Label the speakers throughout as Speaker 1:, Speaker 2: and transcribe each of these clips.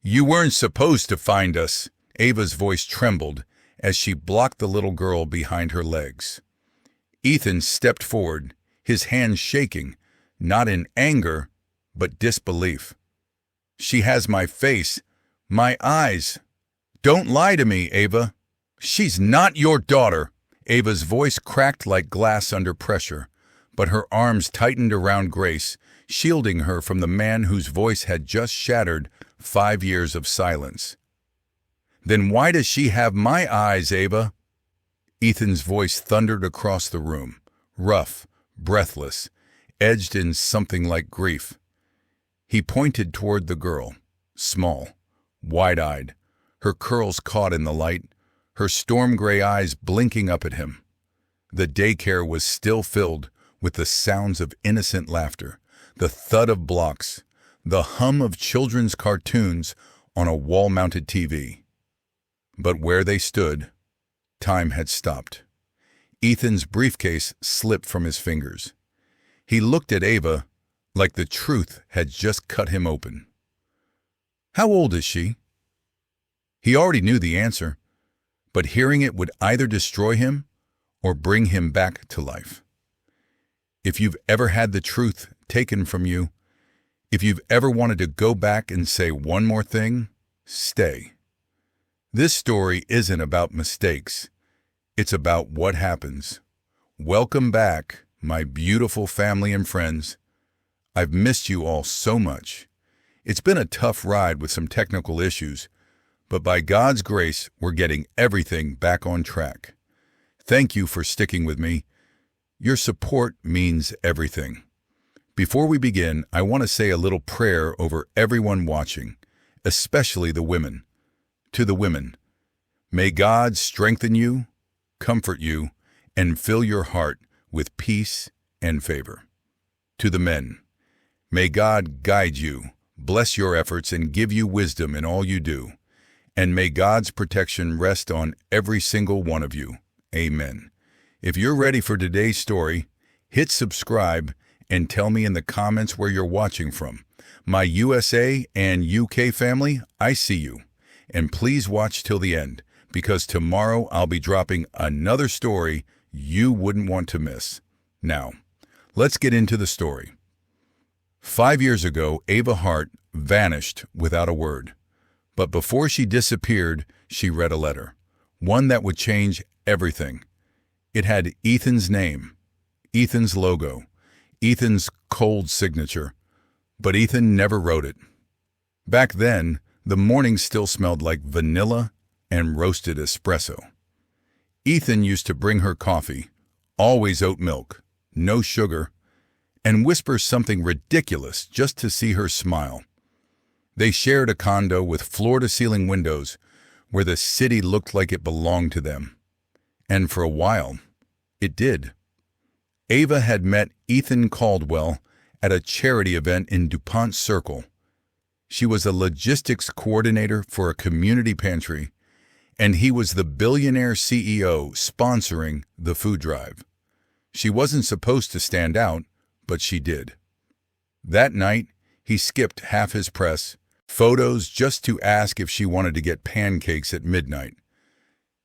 Speaker 1: You weren't supposed to find us. Ava's voice trembled as she blocked the little girl behind her legs. Ethan stepped forward, his hands shaking, not in anger, but disbelief. She has my face, my eyes. Don't lie to me, Ava. She's not your daughter. Ava's voice cracked like glass under pressure, but her arms tightened around Grace, shielding her from the man whose voice had just shattered 5 years of silence. Then why does she have my eyes, Ava? Ethan's voice thundered across the room, rough, breathless, edged in something like grief. He pointed toward the girl, small, wide-eyed, her curls caught in the light, her storm-gray eyes blinking up at him. The daycare was still filled with the sounds of innocent laughter, the thud of blocks, the hum of children's cartoons on a wall-mounted TV. But where they stood, time had stopped. Ethan's briefcase slipped from his fingers. He looked at Ava like the truth had just cut him open. How old is she? He already knew the answer, but hearing it would either destroy him or bring him back to life. If you've ever had the truth taken from you, if you've ever wanted to go back and say one more thing, stay. This story isn't about mistakes. It's about what happens. Welcome back, my beautiful family and friends. I've missed you all so much. It's been a tough ride with some technical issues, but by God's grace, we're getting everything back on track. Thank you for sticking with me. Your support means everything. Before we begin, I want to say a little prayer over everyone watching, especially the women. To the women, may God strengthen you, comfort you, and fill your heart with peace and favor. To the men, may God guide you, bless your efforts, and give you wisdom in all you do. And may God's protection rest on every single one of you. Amen. If you're ready for today's story, hit subscribe and tell me in the comments where you're watching from. My USA and UK family, I see you. And please watch till the end, because tomorrow I'll be dropping another story you wouldn't want to miss. Now, let's get into the story. 5 years ago, Ava Hart vanished without a word. But before she disappeared, she read a letter, one that would change everything. It had Ethan's name, Ethan's logo, Ethan's cold signature, but Ethan never wrote it. Back then, the mornings still smelled like vanilla and roasted espresso. Ethan used to bring her coffee, always oat milk, no sugar, and whisper something ridiculous just to see her smile. They shared a condo with floor-to-ceiling windows where the city looked like it belonged to them. And for a while, it did. Ava had met Ethan Caldwell at a charity event in DuPont Circle. She was a logistics coordinator for a community pantry, and he was the billionaire CEO sponsoring the food drive. She wasn't supposed to stand out, but she did. That night, he skipped half his press, photos just to ask if she wanted to get pancakes at midnight.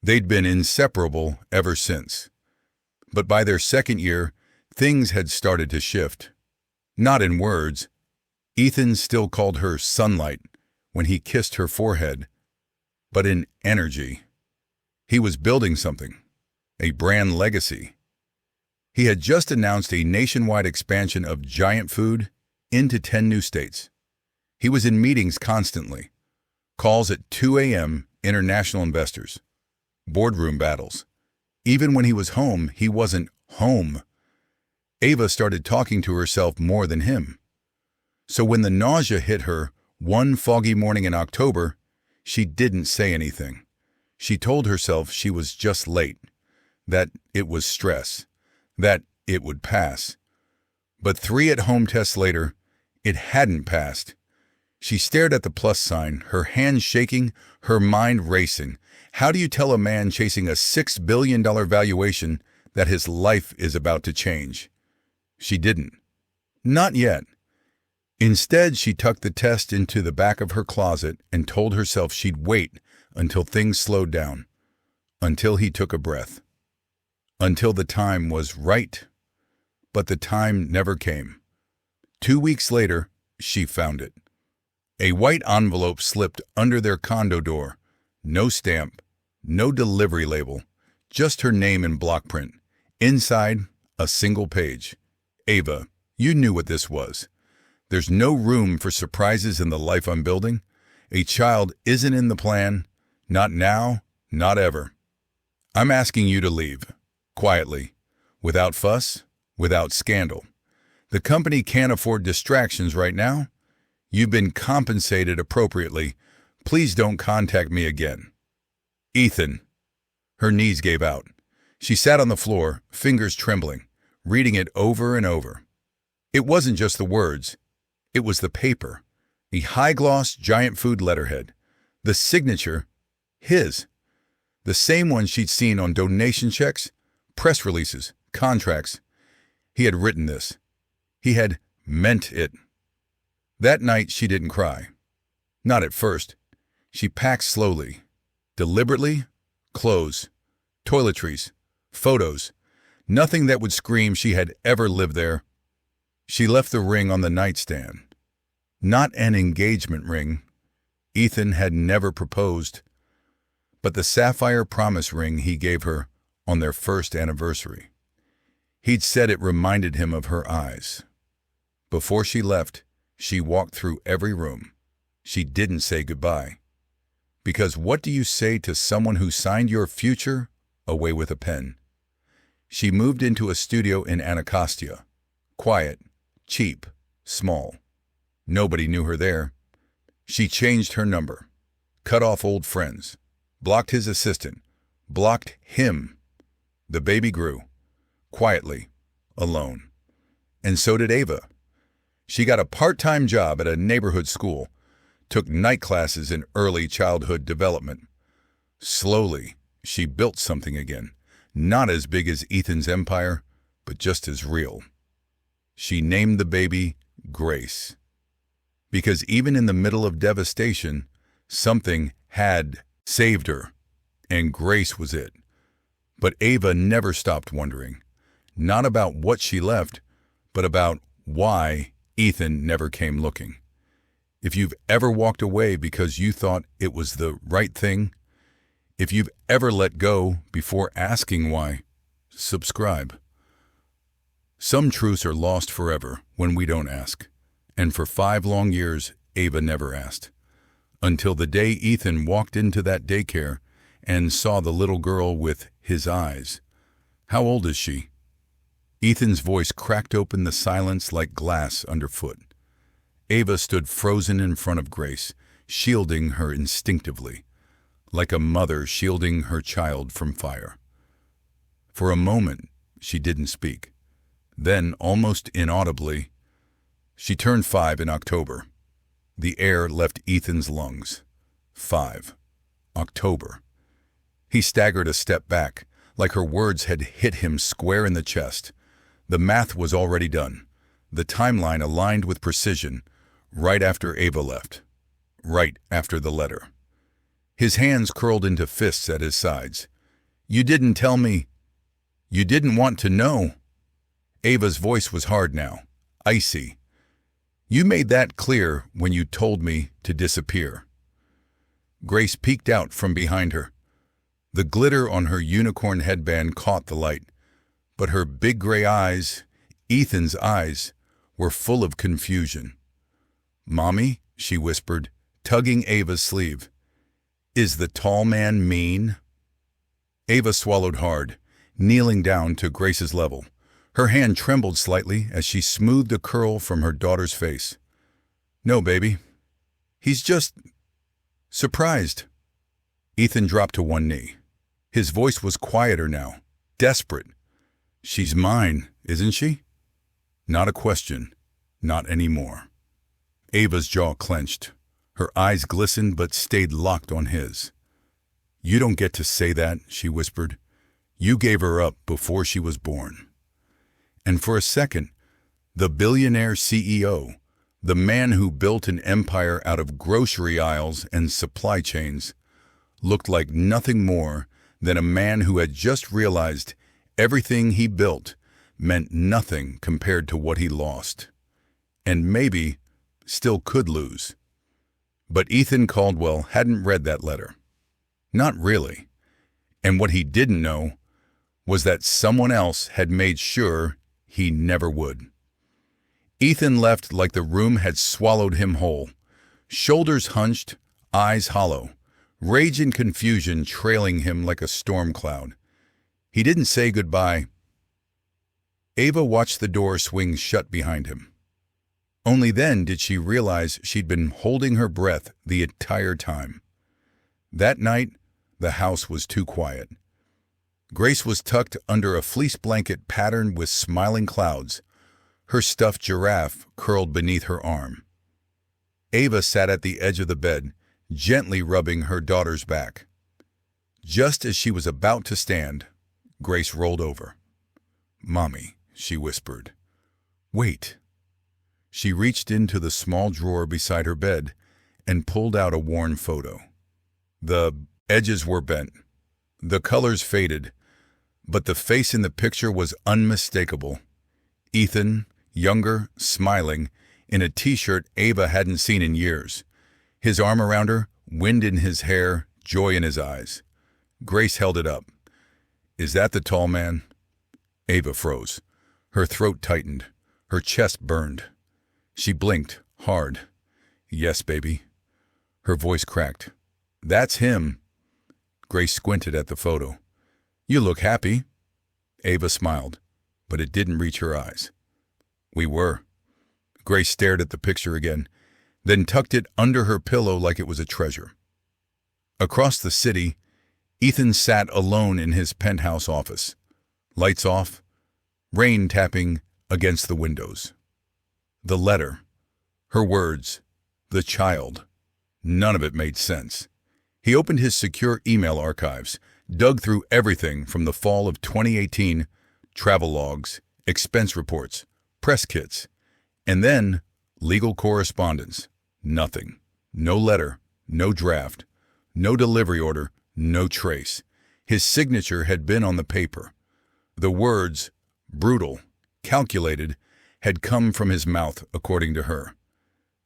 Speaker 1: They'd been inseparable ever since. But by their second year, things had started to shift. Not in words. Ethan still called her sunlight when he kissed her forehead, but in energy. He was building something, a brand legacy. He had just announced a nationwide expansion of Giant Food into 10 new states. He was in meetings constantly, calls at 2 a.m., international investors, boardroom battles. Even when he was home, he wasn't home. Ava started talking to herself more than him. So when the nausea hit her one foggy morning in October, she didn't say anything. She told herself she was just late, that it was stress, that it would pass. But 3 at-home tests later, it hadn't passed. She stared at the plus sign, her hands shaking, her mind racing. How do you tell a man chasing a $6 billion valuation that his life is about to change? She didn't. Not yet. Instead, she tucked the test into the back of her closet and told herself she'd wait until things slowed down, until he took a breath, until the time was right. But the time never came. 2 weeks later, she found it. A white envelope slipped under their condo door. No stamp, no delivery label, just her name in block print. Inside, a single page. Ava, you knew what this was. There's no room for surprises in the life I'm building. A child isn't in the plan. Not now, not ever. I'm asking you to leave. Quietly. Without fuss, without scandal. The company can't afford distractions right now. You've been compensated appropriately. Please don't contact me again. Ethan. Her knees gave out. She sat on the floor, fingers trembling, reading it over and over. It wasn't just the words. It was the paper. The high-gloss giant food letterhead. The signature. His. The same one she'd seen on donation checks, press releases, contracts. He had written this. He had meant it. That night she didn't cry. Not at first. She packed slowly, deliberately, clothes, toiletries, photos, nothing that would scream she had ever lived there. She left the ring on the nightstand. Not an engagement ring. Ethan had never proposed, but the sapphire promise ring he gave her on their first anniversary. He'd said it reminded him of her eyes. Before she left, she walked through every room. She didn't say goodbye. Because what do you say to someone who signed your future away with a pen? She moved into a studio in Anacostia. Quiet, cheap, small. Nobody knew her there. She changed her number, cut off old friends, blocked his assistant, blocked him. The baby grew, quietly, alone. And so did Ava. She got a part-time job at a neighborhood school, took night classes in early childhood development. Slowly, she built something again, not as big as Ethan's empire, but just as real. She named the baby Grace. Because even in the middle of devastation, something had saved her, and Grace was it. But Ava never stopped wondering, not about what she left, but about why Ethan never came looking. If you've ever walked away because you thought it was the right thing, if you've ever let go before asking why, subscribe. Some truths are lost forever when we don't ask. And for 5 long years, Ava never asked. Until the day Ethan walked into that daycare and saw the little girl with his eyes. How old is she? Ethan's voice cracked open the silence like glass underfoot. Ava stood frozen in front of Grace, shielding her instinctively, like a mother shielding her child from fire. For a moment, she didn't speak. Then, almost inaudibly, she turned 5 in October. The air left Ethan's lungs. 5. October. He staggered a step back, like her words had hit him square in the chest. The math was already done. The timeline aligned with precision, right after Ava left. Right after the letter. His hands curled into fists at his sides. You didn't tell me. You didn't want to know. Ava's voice was hard now, icy. You made that clear when you told me to disappear. Grace peeked out from behind her. The glitter on her unicorn headband caught the light, but her big gray eyes, Ethan's eyes, were full of confusion. Mommy, she whispered, tugging Ava's sleeve. Is the tall man mean? Ava swallowed hard, kneeling down to Grace's level. Her hand trembled slightly as she smoothed a curl from her daughter's face. No, baby. He's just surprised. Ethan dropped to one knee. His voice was quieter now, desperate. She's mine, isn't she? Not a question. Not anymore. Ava's jaw clenched. Her eyes glistened but stayed locked on his. You don't get to say that, she whispered. You gave her up before she was born. And for a second, the billionaire CEO, The man who built an empire out of grocery aisles and supply chains looked like nothing more than a man who had just realized everything he built meant nothing compared to what he lost, and maybe still could lose. But Ethan Caldwell hadn't read that letter. Not really. And what he didn't know was that someone else had made sure he never would. Ethan left like the room had swallowed him whole, shoulders hunched, eyes hollow, rage and confusion trailing him like a storm cloud. He didn't say goodbye. Ava watched the door swing shut behind him. Only then did she realize she'd been holding her breath the entire time. That night, the house was too quiet. Grace was tucked under a fleece blanket patterned with smiling clouds, her stuffed giraffe curled beneath her arm. Ava sat at the edge of the bed, gently rubbing her daughter's back. Just as she was about to stand, Grace rolled over. "Mommy," she whispered. "Wait." She reached into the small drawer beside her bed and pulled out a worn photo. The edges were bent, the colors faded, but the face in the picture was unmistakable. Ethan, younger, smiling, in a t-shirt Ava hadn't seen in years. His arm around her, wind in his hair, joy in his eyes. Grace held it up. "Is that the tall man?" Ava froze. Her throat tightened. Her chest burned. She blinked, hard. "Yes, baby." Her voice cracked. "That's him." Grace squinted at the photo. "You look happy." Ava smiled, but it didn't reach her eyes. "We were." Grace stared at the picture again, then tucked it under her pillow like it was a treasure. Across the city, Ethan sat alone in his penthouse office. Lights off, rain tapping against the windows. The letter, her words, the child, none of it made sense. He opened his secure email archives, dug through everything from the fall of 2018, travel logs, expense reports, press kits, and then legal correspondence. Nothing. No letter, no draft, no delivery order, no trace. His signature had been on the paper. The words, brutal, calculated, had come from his mouth, according to her.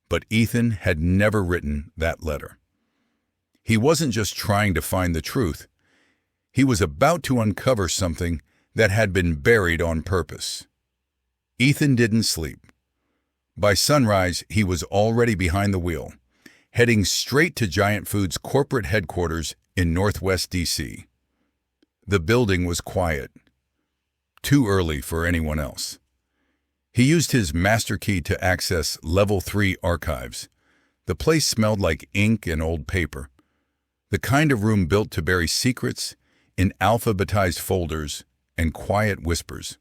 Speaker 1: But Ethan had never written that letter. He wasn't just trying to find the truth. He was about to uncover something that had been buried on purpose. Ethan didn't sleep. By sunrise, he was already behind the wheel, heading straight to Giant Food's corporate headquarters in Northwest D.C. The building was quiet. Too early for anyone else. He used his master key to access Level 3 archives. The place smelled like ink and old paper. The kind of room built to bury secrets in alphabetized folders and quiet whispers.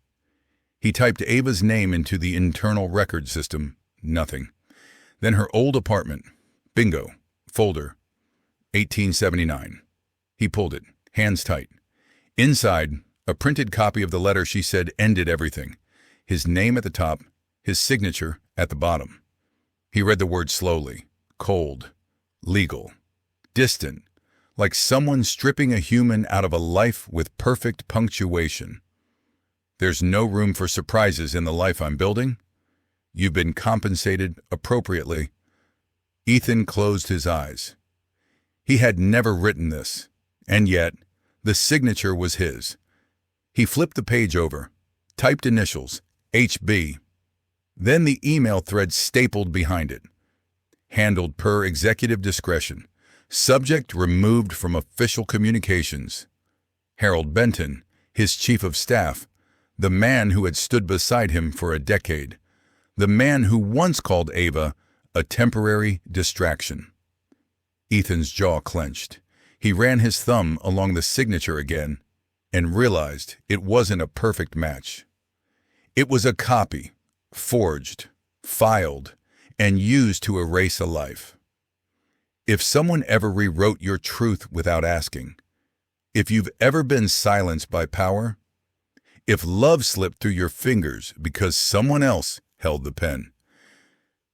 Speaker 1: He typed Ava's name into the internal record system. Nothing. Then her old apartment. Bingo. Folder. 1879. He pulled it, hands tight. Inside, a printed copy of the letter she said ended everything. His name at the top, his signature at the bottom. He read the words slowly. Cold. Legal. Distant. Like someone stripping a human out of a life with perfect punctuation. "There's no room for surprises in the life I'm building. You've been compensated appropriately." Ethan closed his eyes. He had never written this, and yet the signature was his. He flipped the page over, typed initials, HB. Then the email thread stapled behind it. Handled per executive discretion. Subject removed from official communications. Harold Benton, his chief of staff, the man who had stood beside him for a decade, the man who once called Ava a temporary distraction. Ethan's jaw clenched. He ran his thumb along the signature again and realized it wasn't a perfect match. It was a copy, forged, filed, and used to erase a life. If someone ever rewrote your truth without asking, if you've ever been silenced by power, if love slipped through your fingers because someone else held the pen,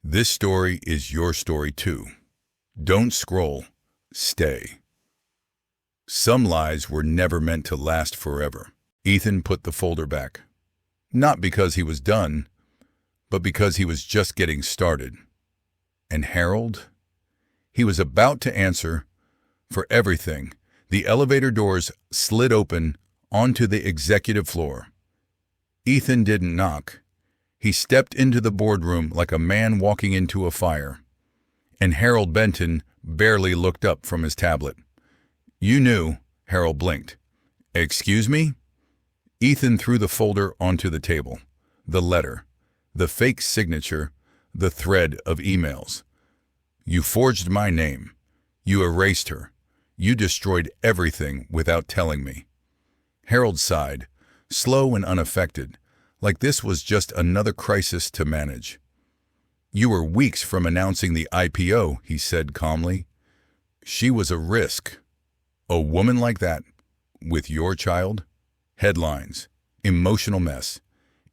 Speaker 1: This story is your story too. Don't scroll. Stay. Some lies were never meant to last forever. Ethan put the folder back. Not because he was done, but because he was just getting started. And Harold? He was about to answer for everything. The elevator doors slid open onto the executive floor. Ethan didn't knock. He stepped into the boardroom like a man walking into a fire. And Harold Benton barely looked up from his tablet. "You knew," Harold blinked. "Excuse me?" Ethan threw the folder onto the table. The letter, the fake signature, the thread of emails. "You forged my name. You erased her. You destroyed everything without telling me." Harold sighed, slow and unaffected, like this was just another crisis to manage. "You were weeks from announcing the IPO," he said calmly. "She was a risk. A woman like that, with your child?" Headlines, emotional mess.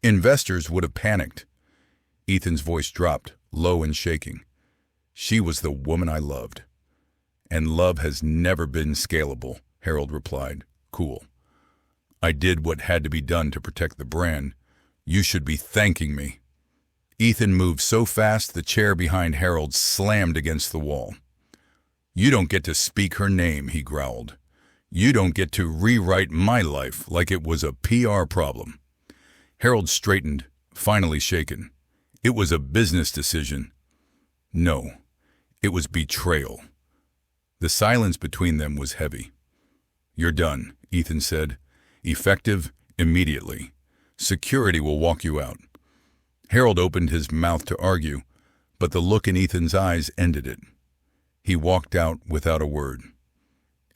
Speaker 1: Investors would have panicked. Ethan's voice dropped, low and shaking. "She was the woman I loved." "And love has never been scalable," Harold replied, cool. "I did what had to be done to protect the brand. You should be thanking me." Ethan moved so fast the chair behind Harold slammed against the wall. "You don't get to speak her name," he growled. "You don't get to rewrite my life like it was a PR problem." Harold straightened, finally shaken. "It was a business decision." "No, it was betrayal." The silence between them was heavy. "You're done," Ethan said. "Effective immediately. Security will walk you out." Harold opened his mouth to argue, but the look in Ethan's eyes ended it. He walked out without a word.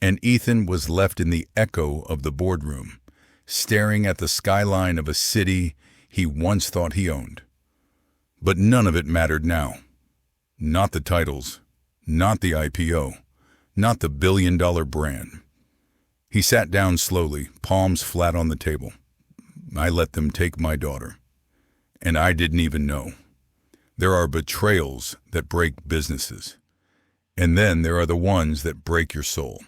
Speaker 1: And Ethan was left in the echo of the boardroom, staring at the skyline of a city he once thought he owned. But none of it mattered now. Not the titles, not the IPO, not the billion-dollar brand. He sat down slowly, palms flat on the table. "I let them take my daughter. And I didn't even know. There are betrayals that break businesses. And then there are the ones that break your soul.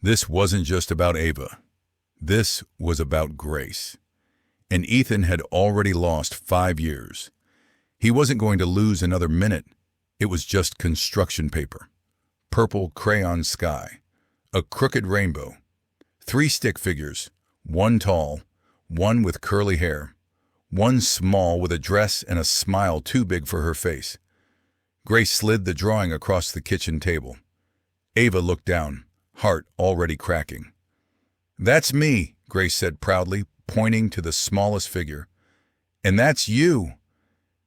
Speaker 1: This wasn't just about Ava. This was about Grace. And Ethan had already lost 5 years. He wasn't going to lose another minute. It was just construction paper. Purple crayon sky. A crooked rainbow. 3 stick figures. One tall, one with curly hair. One small with a dress and a smile too big for her face. Grace slid the drawing across the kitchen table. Ava looked down, heart already cracking. "That's me," Grace said proudly, pointing to the smallest figure. "And that's you.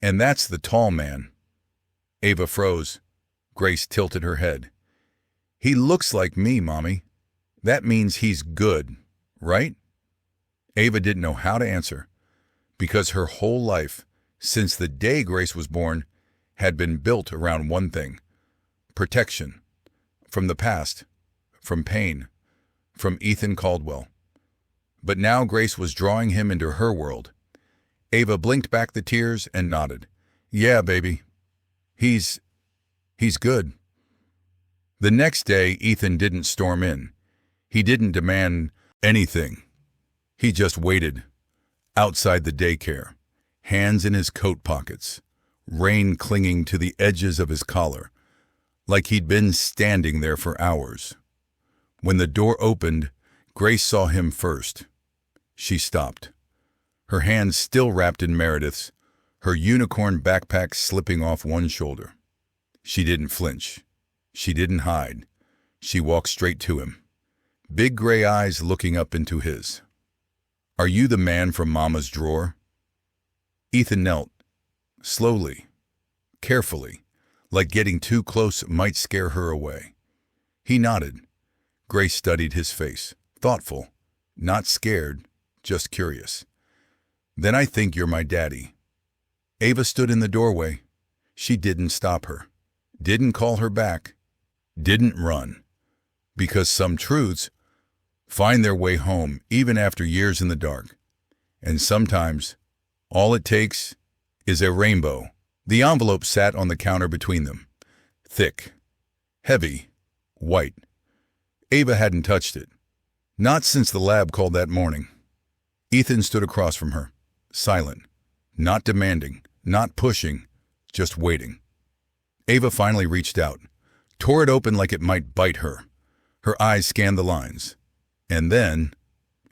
Speaker 1: And that's the tall man." Ava froze. Grace tilted her head. "He looks like me, Mommy. That means he's good, right?" Ava didn't know how to answer, because her whole life, since the day Grace was born, had been built around one thing: protection. From the past, from pain, from Ethan Caldwell. But now Grace was drawing him into her world. Ava blinked back the tears and nodded. "Yeah, baby. He's good." The next day, Ethan didn't storm in. He didn't demand anything. He just waited, outside the daycare, hands in his coat pockets, rain clinging to the edges of his collar, like he'd been standing there for hours. When the door opened, Grace saw him first. She stopped, her hands still wrapped in Meredith's, her unicorn backpack slipping off one shoulder. She didn't flinch. She didn't hide. She walked straight to him, big gray eyes looking up into his. "Are you the man from Mama's drawer?" Ethan knelt, slowly, carefully, like getting too close might scare her away. He nodded. Grace studied his face, thoughtful, not scared, just curious. "Then I think you're my daddy." Ava stood in the doorway. She didn't stop her, didn't call her back, didn't run, because some truths find their way home even after years in the dark. And sometimes all it takes is a rainbow The envelope sat on the counter between them. Thick, heavy, white. Ava hadn't touched it. Not since the lab called that morning. Ethan stood across from her, silent, not demanding, not pushing, just waiting. Ava finally reached out, tore it open like it might bite her. Her eyes scanned the lines. And then,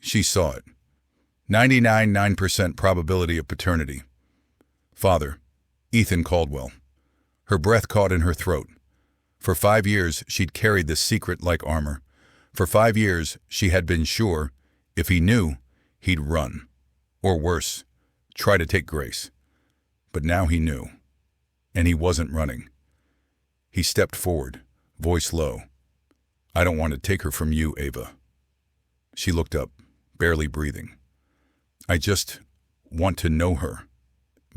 Speaker 1: she saw it. 99.9% probability of paternity. Father, Ethan Caldwell. Her breath caught in her throat. For 5 years, she'd carried this secret like armor. For 5 years, she had been sure, if he knew, he'd run. Or worse, try to take Grace. But now he knew. And he wasn't running. He stepped forward, voice low. I don't want to take her from you, Ava. She looked up, barely breathing. I just want to know her.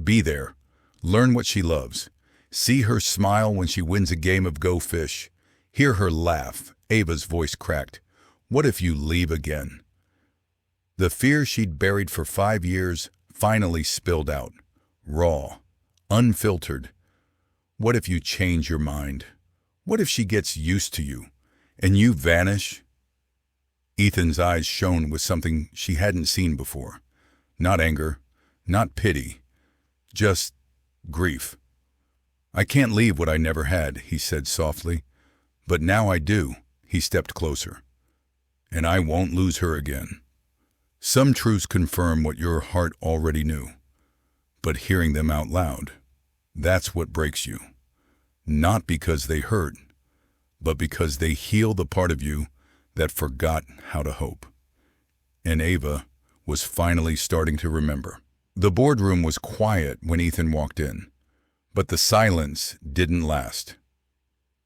Speaker 1: Be there. Learn what she loves. See her smile when she wins a game of Go Fish. Hear her laugh. Ava's voice cracked. What if you leave again? The fear she'd buried for 5 years finally spilled out. Raw. Unfiltered. What if you change your mind? What if she gets used to you, and you vanish? Ethan's eyes shone with something she hadn't seen before. Not anger, not pity, just grief. I can't leave what I never had, he said softly. But now I do, he stepped closer. And I won't lose her again. Some truths confirm what your heart already knew. But hearing them out loud, that's what breaks you. Not because they hurt, but because they heal the part of you that forgot how to hope. And Ava was finally starting to remember. The boardroom was quiet when Ethan walked in, but the silence didn't last.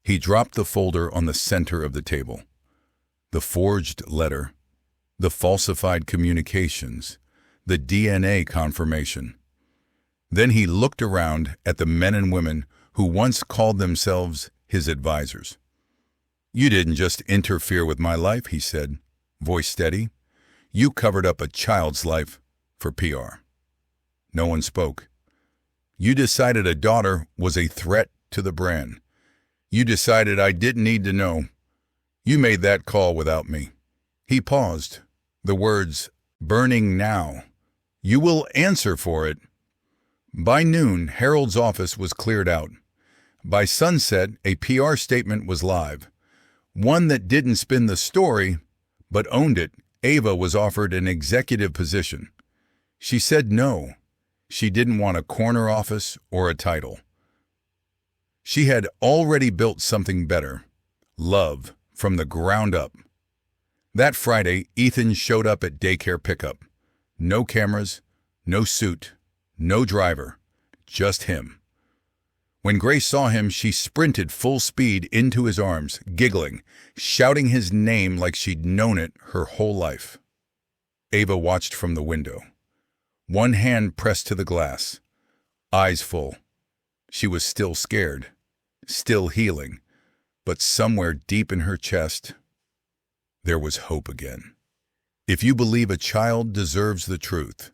Speaker 1: He dropped the folder on the center of the table. The forged letter, the falsified communications, the DNA confirmation. Then he looked around at the men and women who once called themselves his advisors. You didn't just interfere with my life, he said, voice steady. You covered up a child's life for PR. No one spoke. You decided a daughter was a threat to the brand. You decided I didn't need to know. You made that call without me. He paused. The words, burning now. You will answer for it. By noon, Harold's office was cleared out. By sunset, a PR statement was live. One that didn't spin the story, but owned it. Ava was offered an executive position. She said no. She didn't want a corner office or a title. She had already built something better. Love, from the ground up. That Friday, Ethan showed up at Daycare pickup. No cameras, no suit, no driver, just him. When Grace saw him, she sprinted full speed into his arms, giggling, shouting his name like she'd known it her whole life. Ava watched from the window. One hand pressed to the glass, eyes full. She was still scared, still healing, but somewhere deep in her chest, there was hope again. If you believe a child deserves the truth,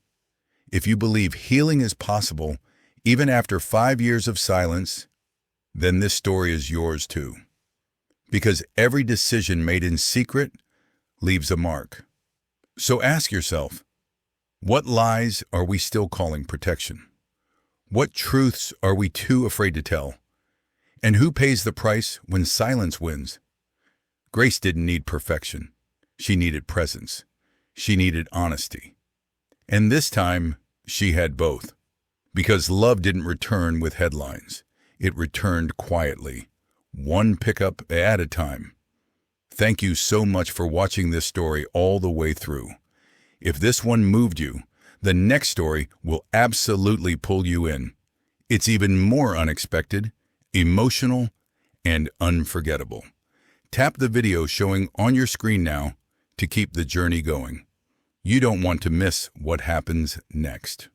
Speaker 1: if you believe healing is possible, even after 5 years of silence, then this story is yours too. Because every decision made in secret leaves a mark. So ask yourself, what lies are we still calling protection? What truths are we too afraid to tell? And who pays the price when silence wins? Grace didn't need perfection. She needed presence. She needed honesty. And this time, she had both. Because love didn't return with headlines. It returned quietly, one pickup at a time. Thank you so much for watching this story all the way through. If this one moved you, the next story will absolutely pull you in. It's even more unexpected, emotional, and unforgettable. Tap the video showing on your screen now to keep the journey going. You don't want to miss what happens next.